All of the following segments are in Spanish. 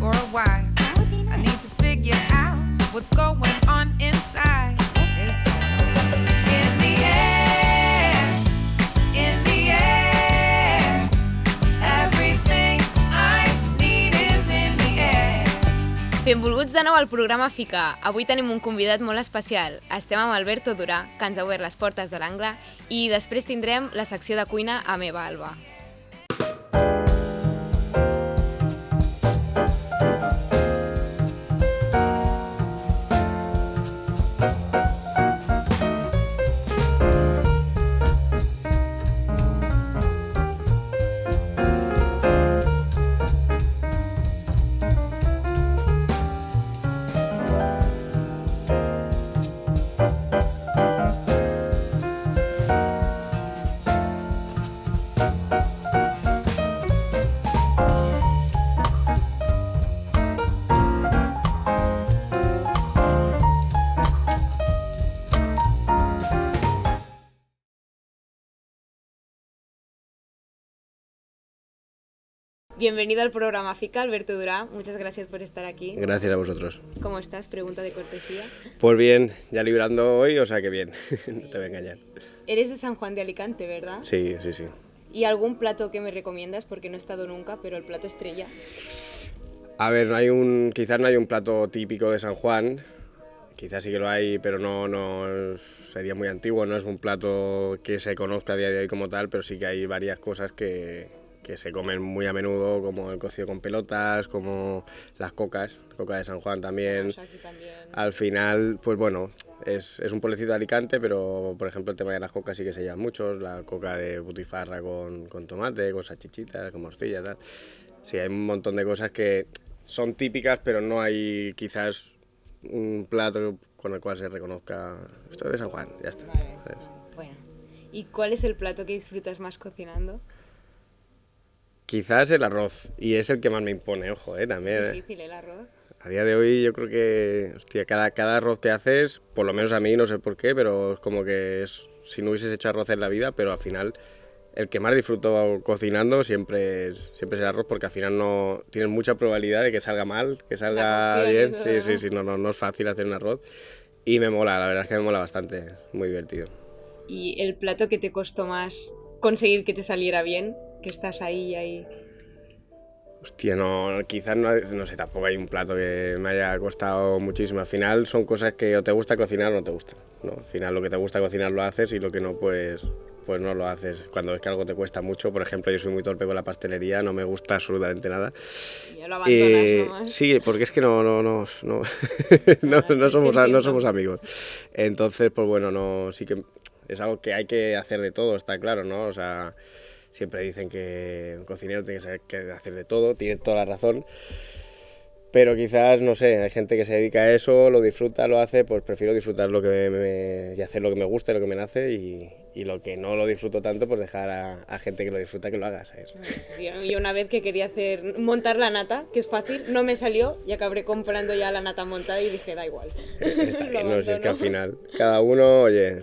or a wife. I need to figure out what's going on inside. In the air, in the air, everything I need is in the air. Benvolguts de nou al programa Ficar. Avui tenim un convidat molt especial. Estem amb Alberto Durà, que ens ha obert les portes de l'angle, i després tindrem la secció de cuina amb Eva Alba. Bienvenido al programa Fica, Alberto Durá. Muchas gracias por estar aquí. Gracias a vosotros. ¿Cómo estás? Pregunta de cortesía. Pues bien, ya librando hoy, o sea que bien, no te voy a engañar. Eres de San Juan de Alicante, ¿verdad? Sí. ¿Y algún plato que me recomiendas? Porque no he estado nunca, pero el plato estrella. A ver, quizás no hay un plato típico de San Juan, quizás sí que lo hay, pero no sería muy antiguo, no es un plato que se conozca a día de hoy como tal, pero sí que hay varias cosas que se comen muy a menudo, como el cocido con pelotas, como las cocas, coca de San Juan también. O sea, aquí también. Al final, pues bueno, es un pueblecito de Alicante, pero por ejemplo el tema de las cocas sí que se llevan muchos, la coca de butifarra con tomate, con salchichitas, con morcilla, tal. Sí, hay un montón de cosas que son típicas, pero no hay quizás un plato con el cual se reconozca esto es de San Juan, ya está. Vale. Bueno, ¿y cuál es el plato que disfrutas más cocinando? Quizás el arroz, y es el que más me impone, ojo, también. Es difícil el arroz. A día de hoy yo creo que, hostia, cada arroz que haces, por lo menos a mí, no sé por qué, pero es como que si no hubieses hecho arroz en la vida, pero al final el que más disfruto cocinando siempre es el arroz, porque al final no tienes mucha probabilidad de que salga mal, que salga bien. Sí, no es fácil hacer un arroz y me mola, la verdad es que me mola bastante, muy divertido. ¿Y el plato que te costó más conseguir que te saliera bien? Que estás ahí. Hostia, quizás no sé, tampoco hay un plato que me haya costado muchísimo. Al final son cosas que o te gusta cocinar o no te gusta, ¿no? Al final lo que te gusta cocinar lo haces y lo que no, pues no lo haces. Cuando es que algo te cuesta mucho, por ejemplo, yo soy muy torpe con la pastelería, no me gusta absolutamente nada. Y ya lo abandonas nomás. Sí, porque es que no somos amigos. Entonces, pues bueno, sí que es algo que hay que hacer de todo, está claro, ¿no? O sea, siempre dicen que un cocinero tiene que saber qué hacer de todo, tiene toda la razón, pero quizás, no sé, hay gente que se dedica a eso, lo disfruta, lo hace, pues prefiero disfrutar y hacer lo que me gusta, lo que me nace, y lo que no lo disfruto tanto, pues dejar a gente que lo disfruta que lo haga, ¿sabes? Sí, yo una vez que quería montar la nata, que es fácil, no me salió y acabé comprando ya la nata montada y dije, da igual. Está bien, no, si es que al final, cada uno, oye,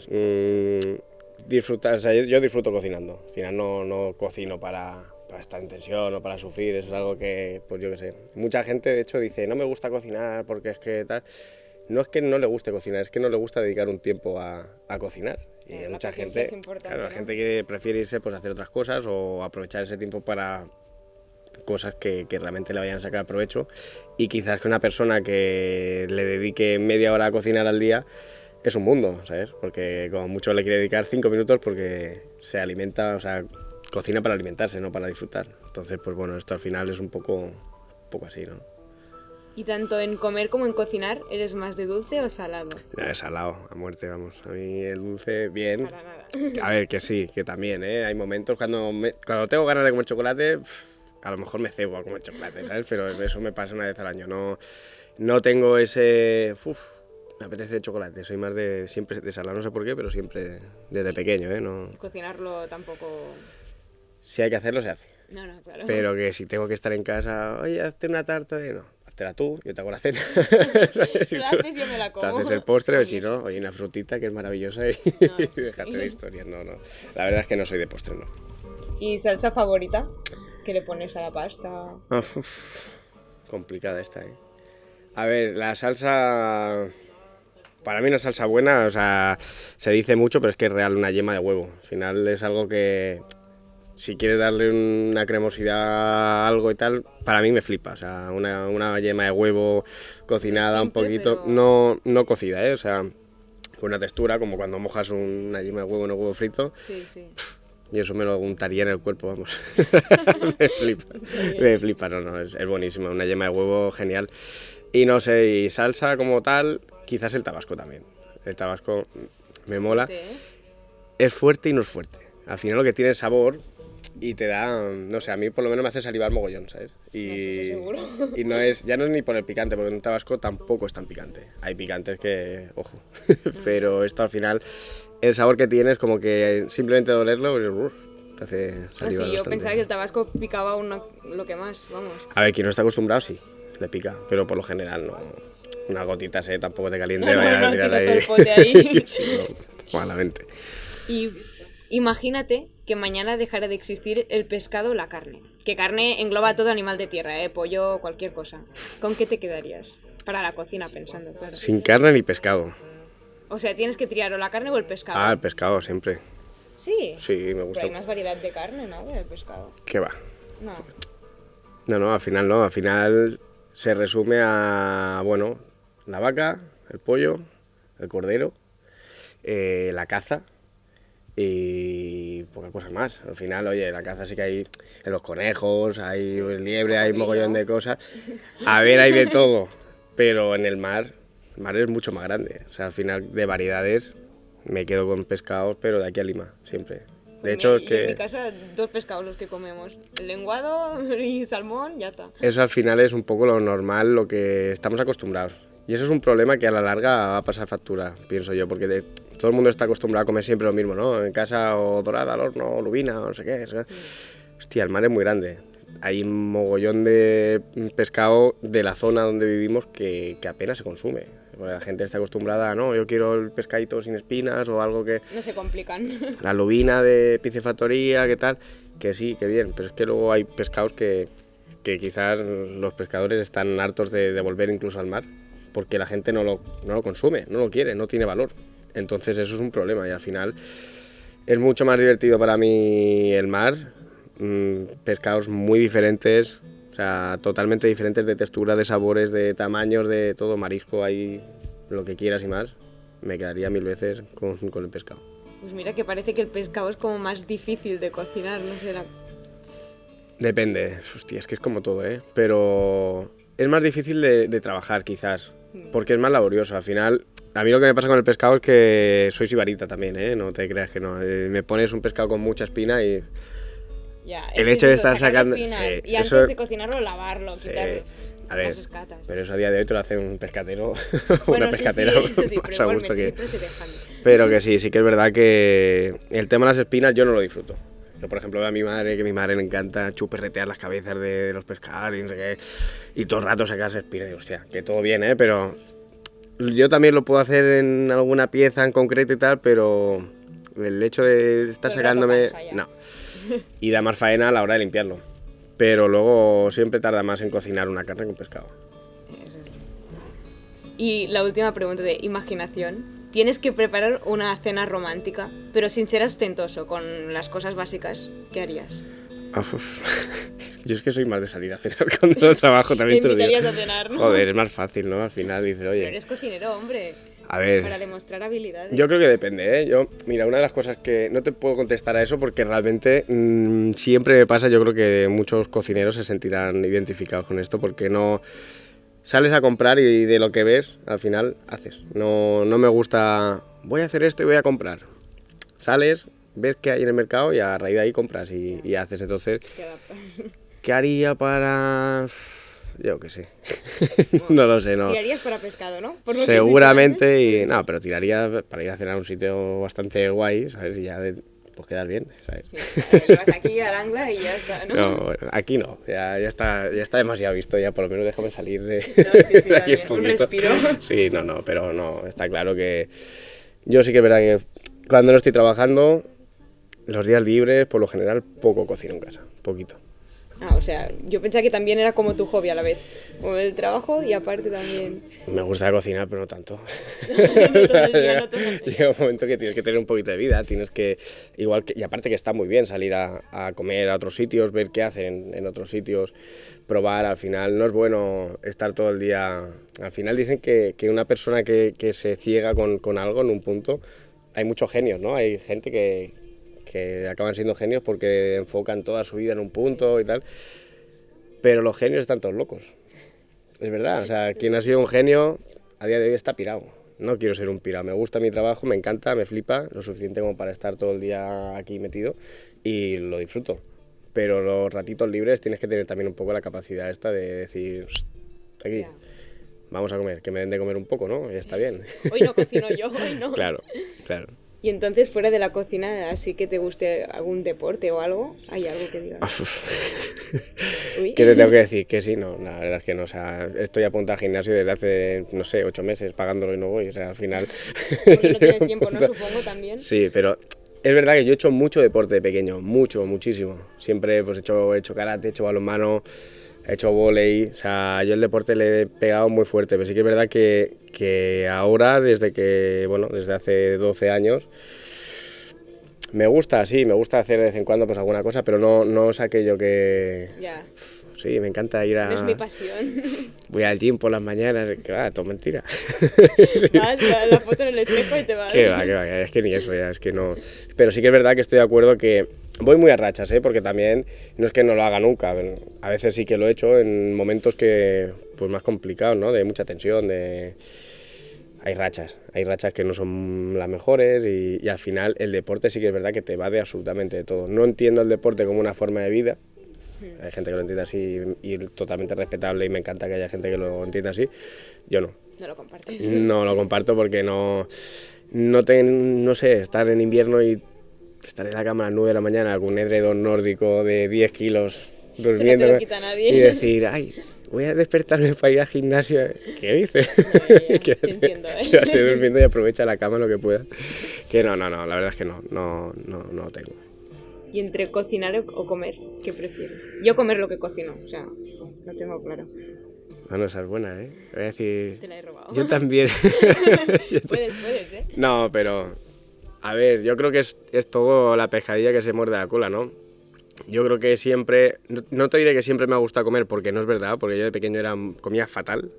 disfrutar, o sea, yo disfruto cocinando, al final no cocino para estar en tensión o para sufrir, eso es algo que, pues yo qué sé, mucha gente de hecho dice, no me gusta cocinar porque es que tal, no es que no le guste cocinar, es que no le gusta dedicar un tiempo a cocinar, y hay mucha gente, claro, la gente que prefiere irse pues a hacer otras cosas o aprovechar ese tiempo para cosas que realmente le vayan a sacar provecho, y quizás que una persona que le dedique media hora a cocinar al día es un mundo, ¿sabes? Porque como mucho le quiere dedicar 5 minutos porque se alimenta, o sea, cocina para alimentarse, no para disfrutar. Entonces, pues bueno, esto al final es un poco así, ¿no? ¿Y tanto en comer como en cocinar, eres más de dulce o salado? Ya, salado, a muerte, vamos. A mí el dulce, bien. Para nada. A ver, que sí, que también, ¿eh? Hay momentos cuando tengo ganas de comer chocolate, a lo mejor me cebo a comer chocolate, ¿sabes? Pero eso me pasa una vez al año. No tengo ese... me apetece chocolate, soy más siempre de salado, no sé por qué, pero siempre desde pequeño, ¿eh? No... Cocinarlo tampoco... Si hay que hacerlo, se hace. No, claro. Pero que si tengo que estar en casa, oye, hazte una tarta de... No, háztela tú, yo te hago la cena. Tú la haces, yo me la como. Te haces el postre, o si no, oye, una frutita que es maravillosa y déjate de historias. No. La verdad es que no soy de postre, no. ¿Y salsa favorita? ¿Qué le pones a la pasta? Complicada esta, ¿eh? A ver, la salsa... Para mí una salsa buena, o sea, se dice mucho, pero es que es real una yema de huevo. Al final es algo que, si quieres darle una cremosidad a algo y tal, para mí me flipa. O sea, una yema de huevo cocinada Simple, un poquito, pero... no cocida, ¿eh? O sea, con una textura como cuando mojas una yema de huevo en el huevo frito. Sí, sí. Y eso me lo untaría en el cuerpo, vamos. Me flipa, no, es buenísimo, una yema de huevo genial. Y no sé, y salsa como tal, quizás el tabasco también. El tabasco me mola. Fuerte, ¿eh? Es fuerte y no es fuerte. Al final lo que tiene es sabor y te da, no sé, a mí por lo menos me hace salivar mogollón, ¿sabes? Y, No, eso seguro. y no es, ya no es ni por el picante, porque en tabasco tampoco es tan picante. Hay picantes que, ojo, pero esto al final, el sabor que tiene es como que simplemente dolerlo, pues, te hace No, salivar sí, yo bastante. pensaba que el tabasco picaba lo que más, vamos. A ver, quien no está acostumbrado sí, le pica, pero por lo general no. Unas gotitas, tampoco te caliente, No, vaya no, a tirar tira todo ahí. el pote ahí. Sí, no, malamente. Y imagínate que mañana dejara de existir el pescado o la carne. Que carne engloba todo animal de tierra, pollo, cualquier cosa. ¿Con qué te quedarías? Para la cocina, pensando, claro. Sin carne ni pescado. O sea, tienes que triar o la carne o el pescado. Ah, el pescado siempre. Sí. Sí, me Pero gusta. hay más variedad de carne, ¿no? Del pescado. ¿Qué va? No. No, al final no. Al final se resume a, bueno, la vaca, el pollo, el cordero, la caza y poca cosa más. Al final, oye, la caza sí que hay en los conejos, hay el liebre, hay mogollón de cosas. A ver, hay de todo, pero en el mar es mucho más grande. O sea, al final de variedades me quedo con pescados, pero de aquí a Lima, siempre. De hecho, es Y que en mi casa, 2 pescados los que comemos. El lenguado y salmón, ya está. eso al final es un poco lo normal, lo que estamos acostumbrados. Y eso es un problema que a la larga va a pasar factura, pienso yo, porque todo el mundo está acostumbrado a comer siempre lo mismo, ¿no? En casa o dorada al horno, o lubina, o no sé qué. Hostia, el mar es muy grande. Hay un mogollón de pescado de la zona donde vivimos que apenas se consume. Porque la gente está acostumbrada a, no, yo quiero el pescadito sin espinas o algo que... No se complican. La lubina de piscifactoría, ¿qué tal? Que sí, que bien, pero es que luego hay pescados que quizás los pescadores están hartos de devolver incluso al mar, porque la gente no lo consume, no lo quiere, no tiene valor. Entonces eso es un problema y al final es mucho más divertido para mí el mar, pescados muy diferentes, o sea, totalmente diferentes de textura, de sabores, de tamaños, de todo, marisco, hay lo que quieras y más. Me quedaría 1000 veces con el pescado. Pues mira que parece que el pescado es como más difícil de cocinar, no sé. Depende, hostia, es que es como todo, ¿eh? Pero es más difícil de trabajar quizás, porque es más laborioso. Al final, a mí lo que me pasa con el pescado es que soy sibarita también, ¿eh? No te creas que no. Me pones un pescado con mucha espina y... Ya, El es hecho que de es eso, estar sacar las sacando- espinas, sí, y antes eso- de cocinarlo, lavarlo, quitarlo. A ver, Las escatas. pero eso a día de hoy te lo hace un pescatero, Bueno, una sí, pescatera sí, eso sí, más pero a igualmente gusto que... siempre se dejan. Pero que sí que es verdad que el tema de las espinas yo no lo disfruto. Yo, por ejemplo, veo a mi madre, que a mi madre le encanta chuperretear las cabezas de los pescados y no sé qué, y todo el rato sacarse espinas. Y digo, hostia, que todo bien, ¿eh? Pero yo también lo puedo hacer en alguna pieza en concreto y tal, pero el hecho de estar Todo el rato sacándome... cansa ya. No. Y da más faena a la hora de limpiarlo. Pero luego siempre tarda más en cocinar una carne que un pescado. Y la última pregunta de imaginación. Tienes que preparar una cena romántica, pero sin ser ostentoso, con las cosas básicas. ¿Qué harías? Yo es que soy más de salir a cenar cuando trabajo, también te lo digo. invitarías a cenar, ¿no? Joder, es más fácil, ¿no? Al final dices, Pero oye, eres cocinero, hombre. a ver, Para demostrar habilidades. yo creo que depende, ¿eh? Mira, una de las cosas que no te puedo contestar a eso porque realmente siempre me pasa, yo creo que muchos cocineros se sentirán identificados con esto porque no... Sales a comprar y de lo que ves, al final, haces. No me gusta, voy a hacer esto y voy a comprar. Sales, ves qué hay en el mercado y a raíz de ahí compras y haces. Entonces, Te adaptas. ¿qué haría para...? Yo qué sé. No lo sé, no. Tirarías para pescado, ¿no? Por lo que has dicho Seguramente, antes. y no, pero tiraría para ir a cenar a un sitio bastante guay, ¿sabes? Y ya pues quedar bien, ¿sabes? Sí, llevas aquí al Angla y ya está, ¿no? No, bueno, aquí no, ya está demasiado visto, ya por lo menos déjame salir de, No, sí, de aquí también, un poquito. respiro. Sí, no, pero no, está claro que yo sí que es verdad que cuando no estoy trabajando, los días libres, por lo general, poco cocino en casa, poquito. Ah, o sea, yo pensaba que también era como tu hobby a la vez. Como el trabajo y aparte también... Me gusta cocinar, pero no tanto. No todo el día, no todo el día. Llega un momento que tienes que tener un poquito de vida, tienes que, igual que, y aparte que está muy bien salir a comer a otros sitios, ver qué hacen en otros sitios, probar, al final no es bueno estar todo el día, al final dicen que una persona que se ciega con algo en un punto, hay muchos genios, ¿no? Hay gente que acaban siendo genios porque enfocan toda su vida en un punto y tal, pero los genios están todos locos. Es verdad, o sea, quien ha sido un genio a día de hoy está pirado. No quiero ser un pirado, me gusta mi trabajo, me encanta, me flipa, lo suficiente como para estar todo el día aquí metido y lo disfruto. Pero los ratitos libres tienes que tener también un poco la capacidad esta de decir, aquí, Ya. vamos a comer, que me den de comer un poco, ¿no? Ya está bien. Hoy no cocino yo, hoy no. Claro, claro. Y entonces, fuera de la cocina, así que te guste algún deporte o algo, ¿hay algo que digas? Uy. ¿Qué te tengo que decir? Que sí, no, la verdad es que no, o sea, estoy apuntado al gimnasio desde hace, no sé, 8 meses pagándolo y no voy, o sea, al final... Porque no tienes tiempo, ¿no? Supongo también. Sí, pero es verdad que yo he hecho mucho deporte de pequeño, muchísimo. Siempre pues he hecho karate, he hecho balonmano, he hecho vóley, o sea, yo el deporte le he pegado muy fuerte, pero sí que es verdad que ahora, desde hace 12 años, me gusta, sí, me gusta hacer de vez en cuando pues alguna cosa, pero no es aquello que... Ya, Sí, me encanta ir no es mi a... pasión. Voy al gym por las mañanas, que va, todo mentira. Vas, la foto en el espejo y te vas. Que va, es que ni eso ya, es que no... Pero sí que es verdad que estoy de acuerdo que voy muy a rachas, ¿eh? Porque también no es que no lo haga nunca, a veces sí que lo he hecho en momentos que, pues más complicados, ¿no? De mucha tensión, de... Hay rachas que no son las mejores y al final el deporte sí que es verdad que te va de absolutamente todo. No entiendo el deporte como una forma de vida, hay gente que lo entiende así y totalmente respetable y me encanta que haya gente que lo entienda así, yo no. No lo compartes. No lo comparto porque no sé, estar en invierno y estar en la cama a las 9 de la mañana con un edredón nórdico de 10 kilos durmiendo lo quita nadie. y decir, ay, voy a despertarme para ir al gimnasio. ¿Qué dices? Ya, te entiendo, ¿eh? Quédate durmiendo y aprovecha la cama lo que puedas. Que no, la verdad es que no tengo. ¿Y entre cocinar o comer, qué prefieres? Yo comer lo que cocino, o sea, lo tengo claro. Bueno, esa es buena, ¿eh? Voy a decir... Te la he robado. Yo también. Puedes, ¿eh? No, pero... A ver, yo creo que es todo la pescadilla que se muerde la cola, ¿no? Yo creo que siempre... No te diré que siempre me ha gustado comer, porque no es verdad, porque yo de pequeño comía fatal.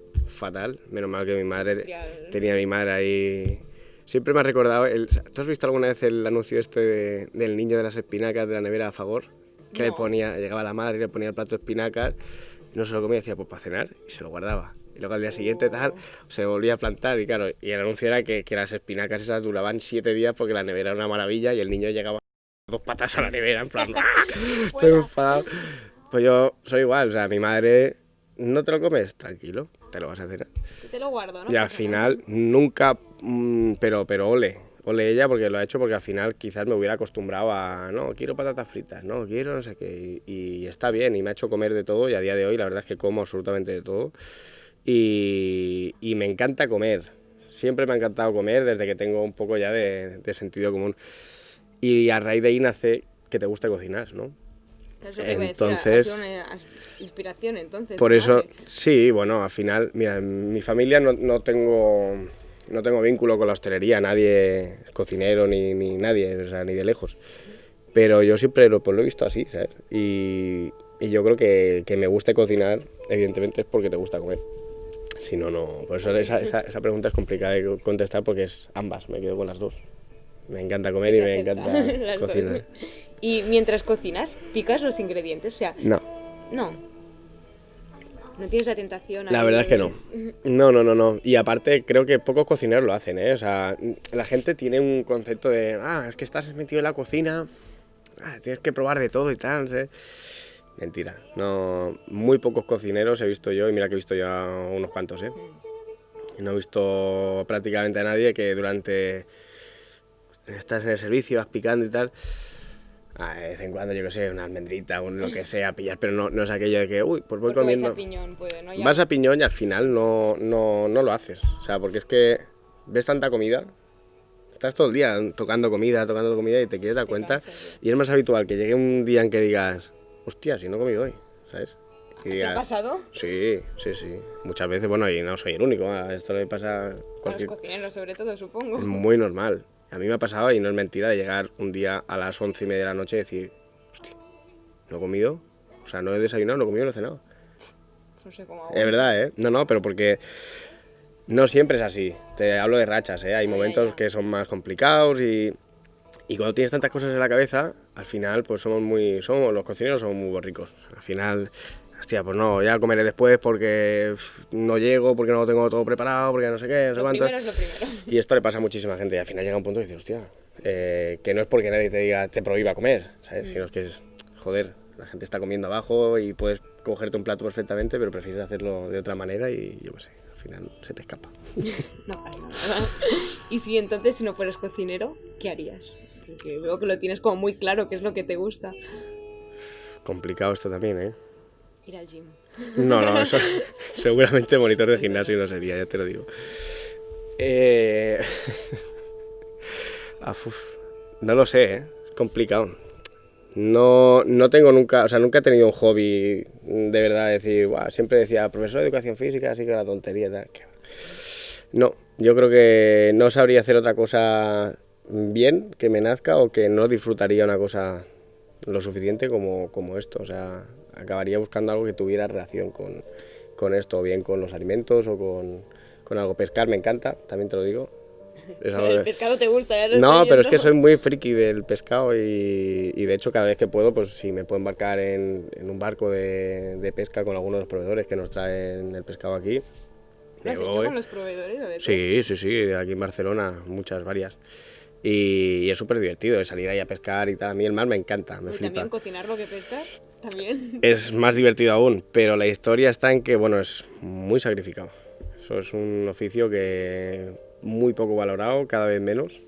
Menos mal que mi madre... Hostia. Tenía a mi madre ahí... Siempre me ha recordado... ¿Tú has visto alguna vez el anuncio este del niño de las espinacas de la nevera a favor? Que le No. ponía... Llegaba la madre y le ponía el plato de espinacas, no se lo comía y decía, pues para cenar, y se lo guardaba. Y luego al día siguiente tal, se volvía a plantar y claro, y el anuncio era que las espinacas esas duraban 7 días porque la nevera era una maravilla y el niño llegaba 2 patas a la nevera en plan, ¡ah! Estoy enfadado. Pues yo soy igual, o sea, mi madre, ¿no te lo comes? Tranquilo, te lo vas a hacer. Te lo guardo, ¿no? Y al Pasa final nunca, pero ole ella porque lo ha hecho porque al final quizás me hubiera acostumbrado a, no, quiero patatas fritas, no, quiero no sé qué, y está bien, y me ha hecho comer de todo y a día de hoy la verdad es que como absolutamente de todo y me encanta comer, siempre me ha encantado comer desde que tengo un poco ya de sentido común y a raíz de ahí nace que te guste cocinar, ¿no? nada. Eso que iba a decir, Entonces, ha sido una inspiración entonces. por tu eso, madre. sí, bueno, al final, mira, en mi familia no tengo vínculo con la hostelería, nadie es cocinero ni nadie, o sea, ni de lejos. Pero yo siempre pues lo he visto así, ¿sabes? Y yo creo que me guste cocinar, evidentemente es porque te gusta comer. Si no, no. Por eso esa pregunta es complicada de contestar porque es ambas, me quedo con las dos. Me encanta comer Se y te me acepta encanta las dos. cocinar. Y mientras cocinas, ¿picas los ingredientes? O sea, No. no. No tienes la tentación. La ahí verdad es que de- no. No. Y aparte creo que pocos cocineros lo hacen, ¿eh? O sea, la gente tiene un concepto de, es que estás metido en la cocina, tienes que probar de todo y tal, ¿sí? Mentira. No, muy pocos cocineros he visto yo, y mira que he visto ya unos cuantos, ¿eh? Y no he visto prácticamente a nadie que durante... Estás en el servicio, vas picando y tal... de vez en cuando, yo qué sé, una almendrita, lo que sea, pillar, pero no es aquello de que, pues voy Porque comiendo... vais a piñón, puede, ¿no? Ya. Vas a piñón y al final no lo haces. O sea, porque es que ves tanta comida, estás todo el día tocando comida y te quieres dar Te cuenta. cansas, Y es más habitual que llegue un día en que digas, hostia, si no he comido hoy. ¿sabes? Y ¿Te ha pasado? Sí. Muchas veces, bueno, y no soy el único, esto le pasa A los cualquier... cocineros, sobre todo, supongo. Es muy normal. A mí me ha pasado, y no es mentira, de llegar un día a las 11:30 de la noche y decir, hostia, no he comido, o sea, no he desayunado, no he comido, no he cenado. No sé cómo Es verdad, ¿eh? No, pero porque no siempre es así. Te hablo de rachas, ¿eh? Hay momentos que son más complicados y cuando tienes tantas cosas en la cabeza, al final, pues los cocineros somos muy borricos. Al final, hostia, pues no, ya comeré después porque no llego, porque no lo tengo todo preparado, porque no sé qué, no sé cuánto. Lo primero es lo primero. Y esto le pasa a muchísima gente y al final llega un punto y dices, hostia, que no es porque nadie te diga, te prohíba comer, ¿sabes? Sino es que es, joder, la gente está comiendo abajo y puedes cogerte un plato perfectamente, pero prefieres hacerlo de otra manera y yo qué sé, al final se te escapa. No pasa nada. Y si entonces, si no fueras cocinero, ¿qué harías? Porque veo que lo tienes como muy claro qué es lo que te gusta. Complicado esto también, ¿eh? Ir al gym. No, eso seguramente monitor de gimnasio no sería, ya te lo digo. No lo sé, ¿eh? Es complicado. No tengo nunca, o sea, nunca he tenido un hobby de verdad de decir, "Buah", siempre decía, profesor de educación física, así que era tontería y tal. No, yo creo que no sabría hacer otra cosa bien, que me nazca, o que no disfrutaría una cosa lo suficiente como esto. O sea, acabaría buscando algo que tuviera relación con esto, o bien con los alimentos o con algo. Pescar me encanta, también te lo digo. Es algo El pescado te gusta, ya lo No, estoy pero es que viendo. soy muy friki del pescado y de hecho cada vez que puedo, pues si me puedo embarcar en un barco de pesca con algunos de los proveedores que nos traen el pescado aquí. ¿Lo me has hecho voy. con los proveedores? ¿O de Sí, aquí en Barcelona, varias. Y es súper divertido de salir ahí a pescar y tal. A mí el mar me encanta, me todo? ¿Y flipa. también cocinar lo que pescar? También. Es más divertido aún, pero la historia está en que, bueno, es muy sacrificado. Eso es un oficio que muy poco valorado, cada vez menos.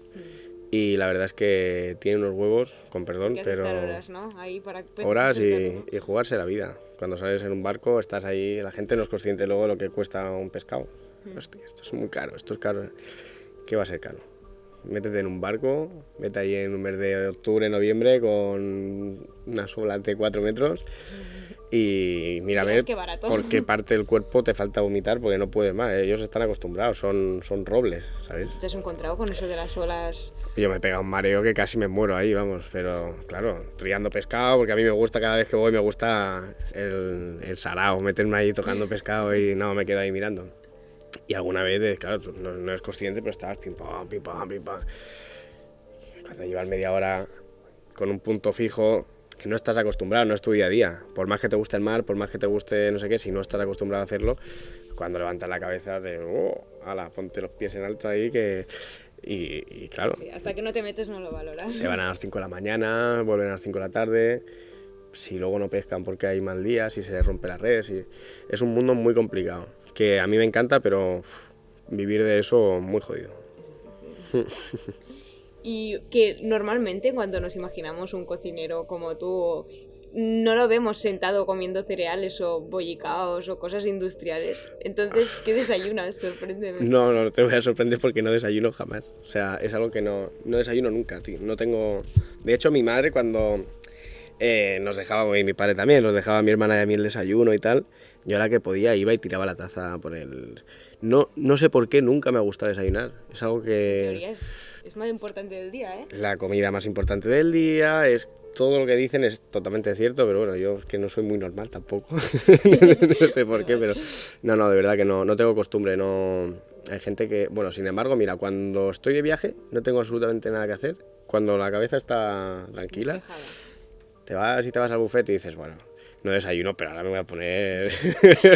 Y la verdad es que tiene unos huevos, con perdón, Que has de pero estar horas, ¿no? Ahí para horas pescar. y jugarse la vida. Cuando sales en un barco, estás ahí, la gente no es consciente luego de lo que cuesta un pescado. Hostia, esto es muy caro, esto es caro. ¿Qué va a ser caro? Métete en un barco, vete ahí en un mes de octubre, noviembre, con una sola de 4 metros y mira a Verás ver qué barato. por qué parte del cuerpo te falta vomitar porque no puedes más. Ellos están acostumbrados, son robles, ¿sabes? ¿Te has encontrado con eso de las olas? Yo me he pegado un mareo que casi me muero ahí, vamos, pero claro, triando pescado, porque a mí me gusta, cada vez que voy me gusta el sarao, meterme ahí tocando pescado y no, me quedo ahí mirando. Y alguna vez, claro, tú no eres consciente, pero estabas pim pam, pim pam, pim pam. Cuando llevas media hora con un punto fijo, que no estás acostumbrado, no es tu día a día. Por más que te guste el mar, por más que te guste no sé qué, si no estás acostumbrado a hacerlo, cuando levantas la cabeza de, ala, ponte los pies en alto ahí que... Y claro, Sí, hasta que no te metes no lo valoras. se van a las 5 de la mañana, vuelven a las 5 de la tarde, si luego no pescan porque hay mal día, si se rompe la red, es un mundo muy complicado, que a mí me encanta, pero vivir de eso muy jodido. Y que normalmente cuando nos imaginamos un cocinero como tú, no lo vemos sentado comiendo cereales o bollicaos o cosas industriales. Entonces, ¿qué desayunas? Sorpréndeme. No te voy a sorprender porque no desayuno jamás. O sea, es algo que no desayuno nunca, tío. No tengo... De hecho, mi madre cuando nos dejaba, y mi padre también, nos dejaba a mi hermana y a mí el desayuno y tal, yo a la que podía iba y tiraba la taza por el... No sé por qué nunca me ha gustado desayunar. Es algo En que... teoría es más importante del día, ¿eh? La comida más importante del día, es... Todo lo que dicen es totalmente cierto, pero bueno, yo es que no soy muy normal tampoco. No sé por qué, pero... No, de verdad que no tengo costumbre, no... Hay gente que... Bueno, sin embargo, mira, cuando estoy de viaje no tengo absolutamente nada que hacer. Cuando la cabeza está tranquila, Despejada. te vas al buffet y dices, bueno, no desayuno, pero ahora me voy a poner,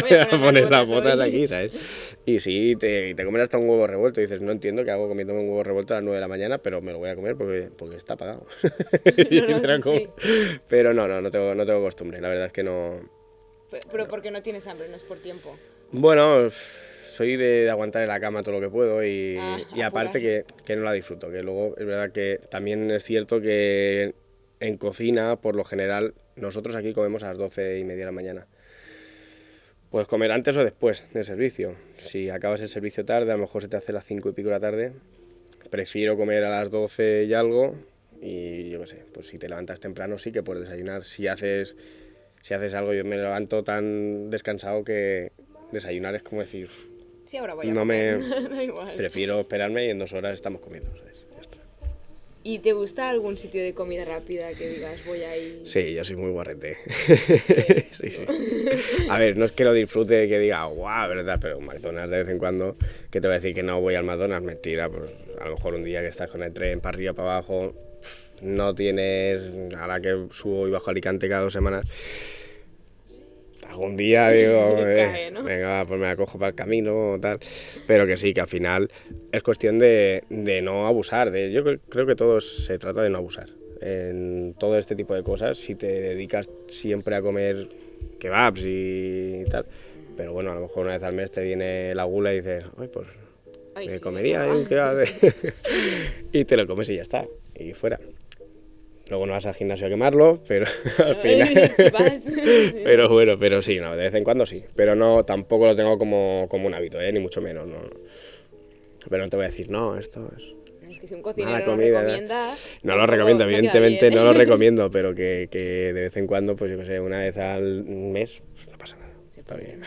Voy a poner las las botas hoy. aquí, ¿sabes? Y sí, te comes hasta un huevo revuelto y dices, no entiendo qué hago comiéndome un huevo revuelto a las 9 de la mañana, pero me lo voy a comer porque está pagado. Y No, te lo sí, como. sí. Pero no tengo costumbre, la verdad es que no... Pero porque no tienes hambre, no es por tiempo. Bueno, soy de aguantar en la cama todo lo que puedo y aparte apurar. que no la disfruto, que luego es verdad que también es cierto que en cocina, por lo general, nosotros aquí comemos a las 12:30 de la mañana. Puedes comer antes o después del servicio. Si acabas el servicio tarde, a lo mejor se te hace las 5 y pico de la tarde. Prefiero comer a las 12 y algo y yo qué sé, pues si te levantas temprano sí que puedes desayunar. Si si haces algo, yo me levanto tan descansado que desayunar es como decir, Sí, ahora voy a no comer. me Da igual. prefiero esperarme y en 2 horas estamos comiendo, ¿sabes? Ya está. ¿Y te gusta algún sitio de comida rápida que digas, voy ahí? Sí, yo soy muy guarrete. Sí. A ver, no es que lo disfrute, que diga, guau, ¿verdad? Pero un McDonald's de vez en cuando, que te voy a decir que no voy al McDonald's, mentira, pues a lo mejor un día que estás con el tren para arriba, para abajo, no tienes, ahora que subo y bajo a Alicante cada 2 semanas, algún día digo, Cae, ¿no? venga, va, pues me la cojo para el camino o tal, pero que sí, que al final es cuestión de no abusar, yo creo que todo se trata de no abusar. En todo este tipo de cosas, si te dedicas siempre a comer kebabs y tal, pero bueno, a lo mejor una vez al mes te viene la gula y dices, ay, pues Ay, me sí, comería ¿no? un kebab y te lo comes y ya está, y fuera. Luego no vas al gimnasio a quemarlo, pero al final... Si vas. Pero bueno, pero sí, no, de vez en cuando sí. Pero no, tampoco lo tengo como un hábito, ni mucho menos. No. Pero no te voy a decir, no, esto es... Es que si un mala cocinero lo comida, recomienda... No lo tampoco recomiendo, queda evidentemente bien. no lo recomiendo, pero que de vez en cuando, pues yo qué sé, una vez al mes, pues no pasa nada. Está bien.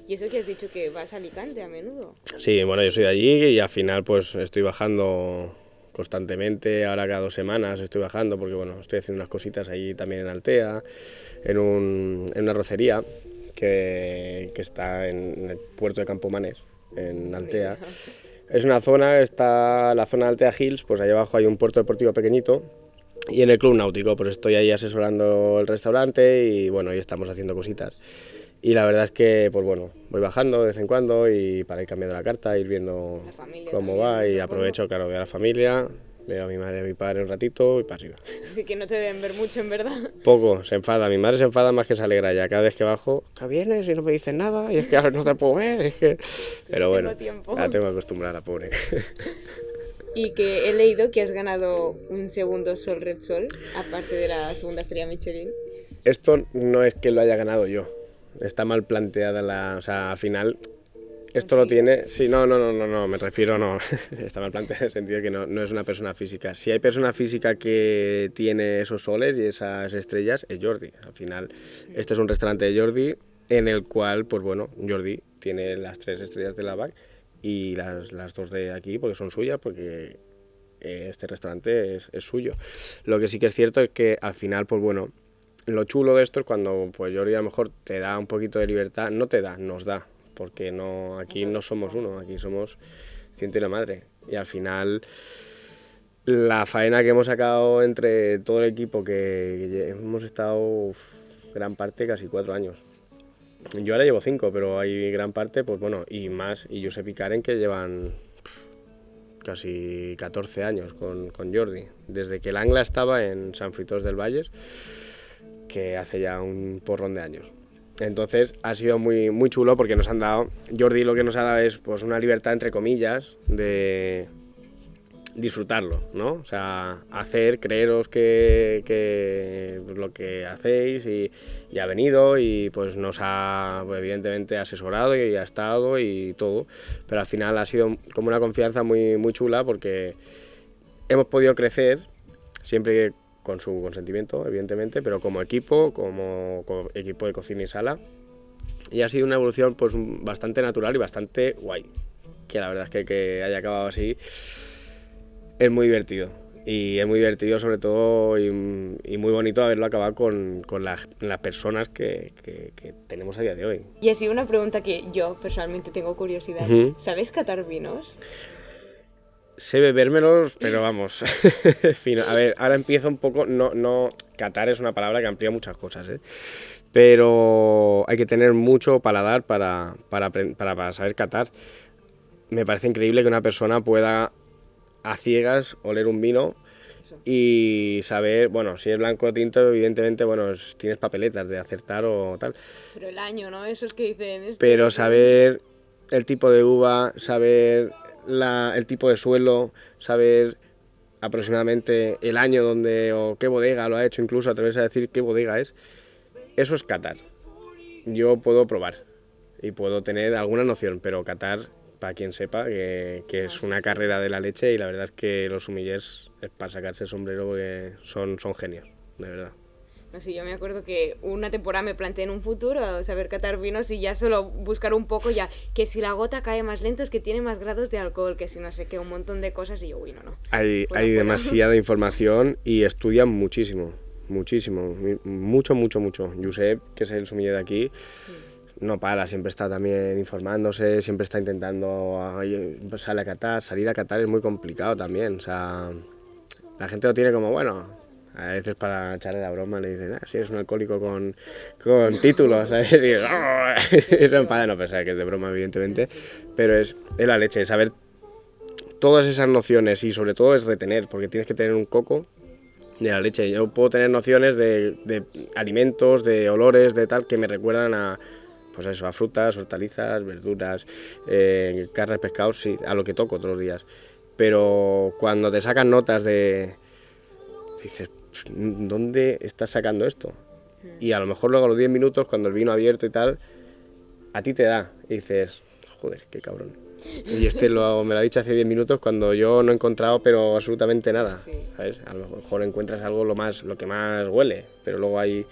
Y eso que has dicho que vas a Alicante a menudo. Sí, bueno, yo soy de allí y al final pues estoy bajando constantemente, ahora cada 2 semanas estoy bajando porque bueno, estoy haciendo unas cositas allí también en Altea, en una arrocería que está en el puerto de Campomanes, en Altea. Es una zona, está la zona de Altea Hills, pues allá abajo hay un puerto deportivo pequeñito y en el club náutico pues estoy ahí asesorando el restaurante y bueno, y estamos haciendo cositas. Y la verdad es que, pues bueno, voy bajando de vez en cuando y para ir cambiando la carta, ir viendo La familia cómo también, va ¿no? y Supongo. aprovecho, claro, veo a la familia, veo a mi madre y a mi padre un ratito y para arriba. Así que no te deben ver mucho, en verdad. Poco, se enfada, mi madre se enfada más que se alegra ya, cada vez que bajo, ¿qué vienes y no me dices nada? Y es que ahora no te puedo ver, es que... Pero bueno, tiempo. la tengo acostumbrada, pobre. Y que he leído que has ganado un segundo Sol Repsol, aparte de la segunda estrella Michelin. Esto no es que lo haya ganado yo, está mal planteada o sea, al final esto lo tiene, sí, no, me refiero, no, está mal planteado en el sentido de que no es una persona física. Si hay persona física que tiene esos soles y esas estrellas, es Jordi. Al final, este es un restaurante de Jordi en el cual, pues bueno, Jordi tiene las 3 estrellas de la BAC y las 2 de aquí porque son suyas, porque este restaurante es suyo. Lo que sí que es cierto es que al final, pues bueno, lo chulo de esto es cuando pues Jordi a lo mejor te da un poquito de libertad, no te da, nos da, porque no, aquí no somos uno, aquí somos ciento y la madre. Y al final la faena que hemos sacado entre todo el equipo, que hemos estado gran parte, casi 4 años. Yo ahora llevo 5, pero hay gran parte, pues bueno, y más, y Josep y Karen que llevan casi 14 años con Jordi, desde que el Angla estaba en San Fruitós del Valles, que hace ya un porrón de años. Entonces ha sido muy, muy chulo porque nos han dado, Jordi lo que nos ha dado es pues una libertad entre comillas de disfrutarlo, ¿no? O sea, creeros que pues, lo que hacéis y ha venido y pues nos ha pues, evidentemente asesorado y ha estado y todo, pero al final ha sido como una confianza muy, muy chula porque hemos podido crecer siempre con su consentimiento, evidentemente, pero como equipo de cocina y sala. Y ha sido una evolución pues bastante natural y bastante guay. Que la verdad es que haya acabado así es muy divertido. Y es muy divertido sobre todo y muy bonito haberlo acabado con las personas que tenemos a día de hoy. Y así una pregunta que yo personalmente tengo curiosidad. Ujú. ¿Sabes catar vinos? Sé bebérmelos, pero vamos, fino. A ver, ahora empiezo un poco, catar es una palabra que amplía muchas cosas, ¿eh? Pero hay que tener mucho paladar para saber catar. Me parece increíble que una persona pueda a ciegas oler un vino y saber, bueno, si es blanco o tinto, evidentemente, bueno, tienes papeletas de acertar o tal. Pero el año, ¿no? Esos que dicen... Pero saber el tipo de uva, saber el tipo de suelo, saber aproximadamente el año donde o qué bodega lo ha hecho, incluso atreverse a decir qué bodega es, eso es catar. Yo puedo probar y puedo tener alguna noción, pero catar, para quien sepa, que es una carrera de la leche y la verdad es que los sommeliers es para sacarse el sombrero porque son genios, de verdad. Así, yo me acuerdo que una temporada me planteé en un futuro saber catar vinos y ya solo buscar un poco ya, que si la gota cae más lento es que tiene más grados de alcohol, que si no sé qué, un montón de cosas y yo, uy, no. Hay demasiada información y estudian muchísimo, mucho. Josep, que es el sommelier de aquí, no para, siempre está también informándose, siempre está intentando salir a catar es muy complicado también, o sea, la gente lo tiene como, bueno, a veces para echarle la broma le dicen, si eres un alcohólico con títulos, ¿sabes? Y eso enfada, no pensar que es de broma, evidentemente, pero es la leche, saber todas esas nociones y sobre todo es retener, porque tienes que tener un coco de la leche. Yo puedo tener nociones de alimentos, de olores, de tal, que me recuerdan a, pues eso, a frutas, hortalizas, verduras, carnes, pescados, sí, a lo que toco todos los días. Pero cuando te sacan notas dices, ¿dónde estás sacando esto? Y a lo mejor luego a los 10 minutos, cuando el vino abierto y tal, a ti te da. Y dices, joder, qué cabrón. Y me lo ha dicho hace 10 minutos cuando yo no he encontrado pero absolutamente nada, ¿sabes? A lo mejor encuentras algo lo que más huele, pero luego hay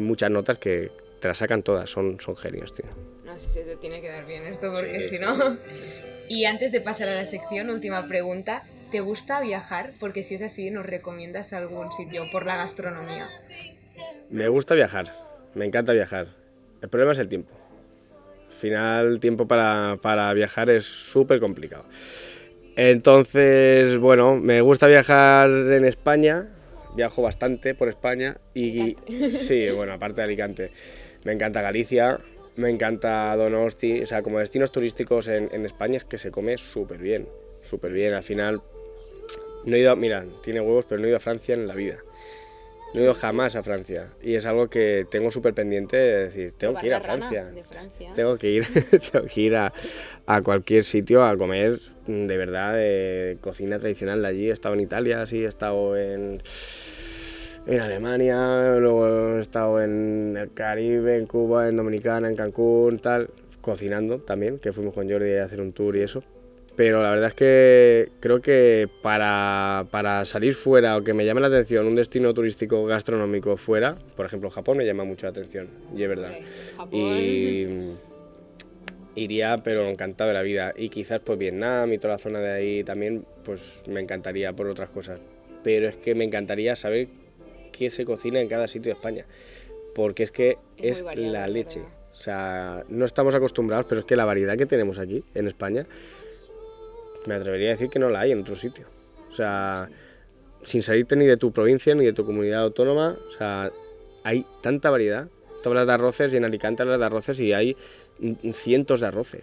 muchas notas que te las sacan todas, son genios, tío. No, sí, se te tiene que dar bien esto porque si no... Y antes de pasar a la sección, última pregunta, ¿te gusta viajar? Porque si es así, ¿nos recomiendas algún sitio por la gastronomía? Me gusta viajar, me encanta viajar. El problema es el tiempo. Al final, el tiempo para viajar es súper complicado. Entonces, bueno, me gusta viajar en España, viajo bastante por España y sí, bueno, aparte de Alicante, me encanta Galicia, me encanta Donosti, o sea, como destinos turísticos en España es que se come súper bien, al final, no he ido, mira, tiene huevos, pero no he ido a Francia en la vida. No he ido jamás a Francia y es algo que tengo súper pendiente de decir, tengo que ir a Francia. Tengo que ir a cualquier sitio a comer de verdad de cocina tradicional de allí. He estado en Italia, sí, he estado en Alemania, luego he estado en el Caribe, en Cuba, en Dominicana, en Cancún, tal, cocinando también, que fuimos con Jordi a hacer un tour y eso. Pero la verdad es que creo que para salir fuera o que me llame la atención un destino turístico gastronómico fuera, por ejemplo Japón me llama mucho la atención, y es verdad. Y iría pero encantado de la vida. Y quizás pues Vietnam y toda la zona de ahí también pues me encantaría por otras cosas. Pero es que me encantaría saber qué se cocina en cada sitio de España, porque es que es variado, la leche. O sea, no estamos acostumbrados, pero es que la variedad que tenemos aquí en España, me atrevería a decir que no la hay en otro sitio. O sea, sin salirte ni de tu provincia ni de tu comunidad autónoma, o sea, hay tanta variedad. Tú hablas de arroces y en Alicante hablas de arroces y hay cientos de arroces,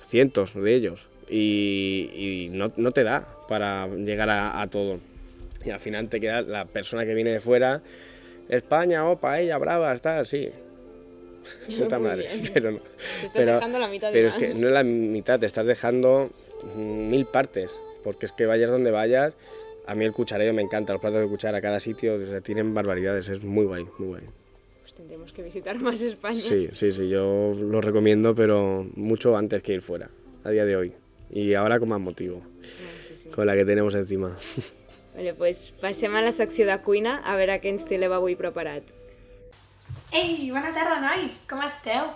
cientos de ellos, y no te da para llegar a todo. Y al final te queda la persona que viene de fuera, España, paella, brava, está así. Puta madre, pero no. Te estás dejando la mitad de pero es que no es la mitad, te estás dejando 1000 partes, porque es que vayas donde vayas, a mí el cuchareo me encanta, los platos de cuchara, cada sitio, o sea, tienen barbaridades, es muy guay, muy guay. Pues tendremos que visitar más España. Sí, yo lo recomiendo, pero mucho antes que ir fuera, a día de hoy, y ahora con más motivo, con la que tenemos encima. Vale, pues passem a la secció de cuina, a veure què ens té l'Eva avui preparat. Ei, bona tarda, nois! Com esteu?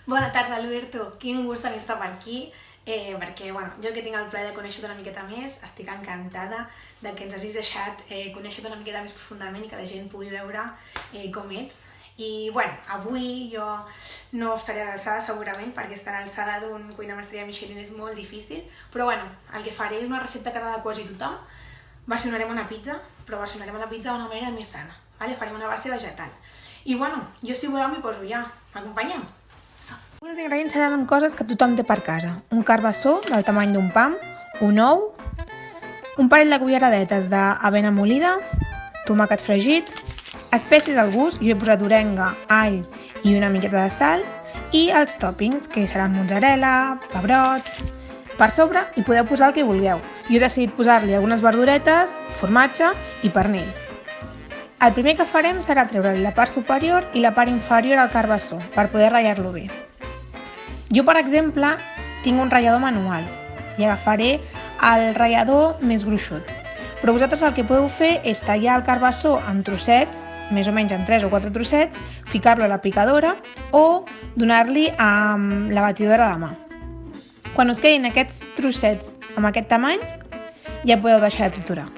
Bona tarda, Alberto. Quin gust tenir-te per aquí, perquè jo que tinc el plaer de conèixer-te una miqueta més, estic encantada de que ens hagis deixat conèixer-te una miqueta més profundament i que la gent pugui veure com ets. I avui jo no estaré a l'alçada segurament, perquè estar a l'alçada d'un cuina amb estrella Michelin és molt difícil, però el que faré és una recepta que agrada a quasi tothom. Versionarem una pizza, però versionarem una pizza d'una manera més sana. Farem una base vegetal. I jo si voleu m'hi poso ja. M'acompanyeu? Els ingredients seran coses que tothom té per casa. Un carbassó del tamany d'un pam, un ou, un parell de culleradetes d'avena molida, tomàquet fregit, espècies al gust, jo he posat orenga, all i una miqueta de sal, i els tòpings, que seran mozzarella, pebrot. Per sobre hi podeu posar el que vulgueu. Jo he decidit posar-li algunes verduretes, formatge i pernil. El primer que farem serà treure-li la part superior i la part inferior al carbassó per poder ratllar-lo bé. Jo, per exemple, tinc un ratllador manual i agafaré el ratllador més gruixut. Però vosaltres el que podeu fer és tallar el carbassó en trossets més o menys en 3 o 4 trossets, ficar-lo a la picadora o donar-li amb la batidora de mà. Quan us quedin aquests trossets amb aquest tamany, ja podeu deixar de triturar.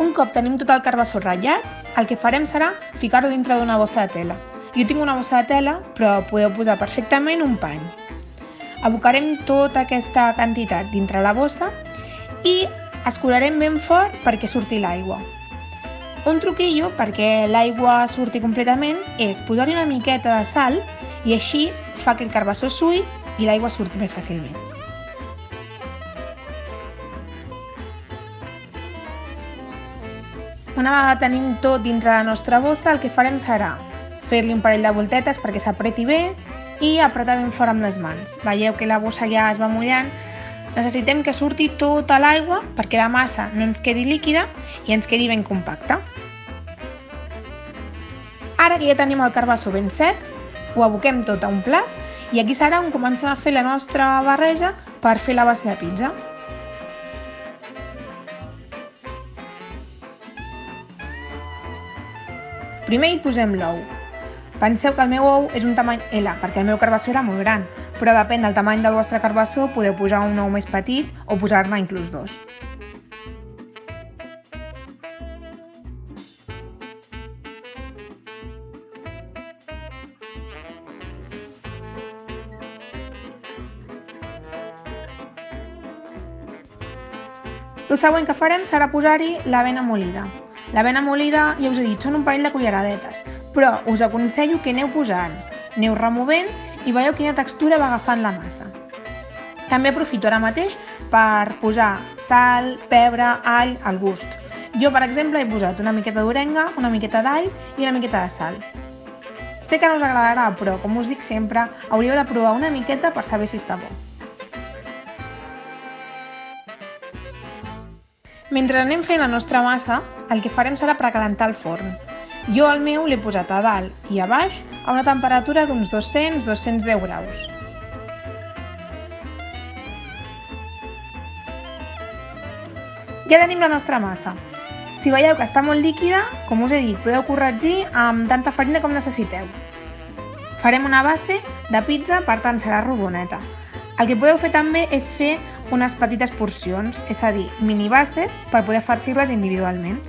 Un cop tenim tot el carbassó ratllat, el que farem serà ficar-ho dintre d'una bossa de tela. Jo tinc una bossa de tela, però podeu posar perfectament un pany. Abocarem tota aquesta quantitat dintre la bossa i escurarem ben fort perquè surti l'aigua. Un truquillo perquè l'aigua surti completament és posar-hi una miqueta de sal i així fa que el carbassó suï i l'aigua surti més fàcilment. Una vegada tenim tot dintre la nostra bossa, el que farem serà fer-li un parell de voltetes perquè s'apreti bé i apretar ben fort amb les mans. Veieu que la bossa ja es va mullant. Necessitem que surti tota l'aigua perquè la massa no ens quedi líquida i ens quedi ben compacta. Ara que ja tenim el carbassó ben sec, ho aboquem tot a un plat i aquí serà on comencem a fer la nostra barreja per fer la base de pizza. Primer hi posem l'ou. Penseu que el meu ou és un tamany L, perquè el meu carbassó era molt gran, però depèn del tamany del vostre carbassó, podeu posar un ou més petit o posar-ne inclús 2. El següent que farem serà posar-hi l'avena molida. L'avena molida, ja us he dit, són un parell de culleradetes, però us aconsello que aneu posant, aneu removent i veieu quina textura va agafant la massa. També aprofito ara mateix per posar sal, pebre, all al gust. Jo, per exemple, he posat una miqueta d'orenga, una miqueta d'all i una miqueta de sal. Sé que no us agradarà, però com us dic sempre, hauríeu de provar una miqueta per saber si està bo. Mentre anem fent la nostra massa, el que farem serà precalentar el forn. Jo al meu l'he posat a dalt i a baix a una temperatura d'uns 200-210 graus. Ja tenim la nostra massa. Si veieu que està molt líquida, com us he dit, podeu corregir amb tanta farina com necessiteu. Farem una base de pizza, per tant serà rodoneta. El que podeu fer també és fer unes petites porcions, és a dir, mini bases per poder farcir-les individualment.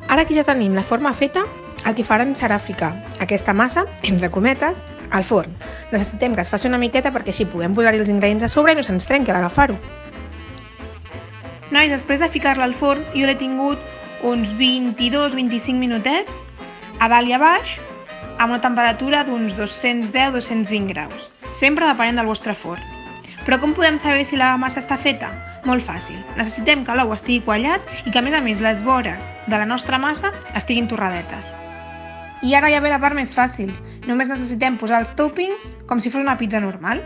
Ara que ja tenim la forma feta, el que farem serà ficar aquesta massa, entre cometes, al forn. Necessitem que es faci una miqueta perquè així puguem posar-hi els ingredients a sobre i no se'ns trenqui a l'agafar-ho. Nois, després de ficar-la al forn, jo l'he tingut uns 22-25 minutets, a dalt i a baix, amb una temperatura d'uns 210-220 graus. Sempre depenent del vostre forn. Però com podem saber si la massa està feta? Molt fàcil. Necessitem que l'ou estigui quallat i que, a més, les vores de la nostra massa estiguin torradetes. I ara ja ve la part més fàcil. Només necessitem posar els toppings com si fos una pizza normal.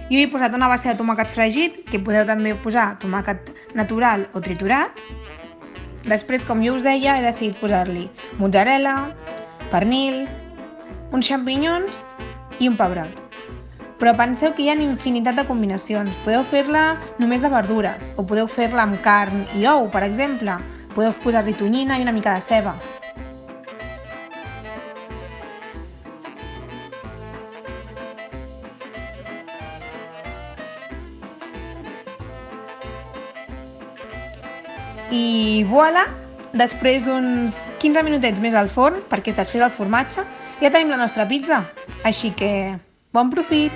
Jo he posat una base de tomàquet fregit, que podeu també posar tomàquet natural o triturat. Després, com jo us deia, he decidit posar-li mozzarella, pernil, uns xampinyons i un pebrot. Però penseu que hi ha infinitat de combinacions. Podeu fer-la només de verdures, o podeu fer-la amb carn i ou, per exemple. Podeu posar-hi tonyina i una mica de ceba. I voilà! Després d'uns 15 minutets més al forn, perquè es desfés el formatge, ja tenim la nostra pizza. Així que, bon profit!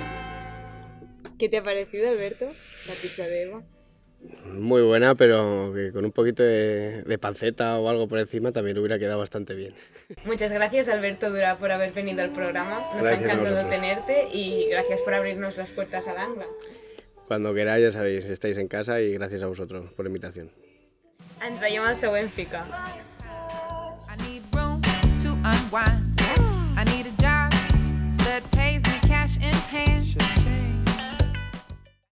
¿Qué te ha parecido, Alberto, la pizza de Eva? Muy buena, pero que con un poquito de panceta o algo por encima también hubiera quedado bastante bien. Muchas gracias, Alberto Dura, por haber venido al programa. Nos ha encantado tenerte y gracias por abrirnos las puertas al Angla. Cuando queráis, ya sabéis, estáis en casa y gracias a vosotros por la invitación. Ens veiem al següent Fica. I need room to unwind. I need a job that pays me cash in hand.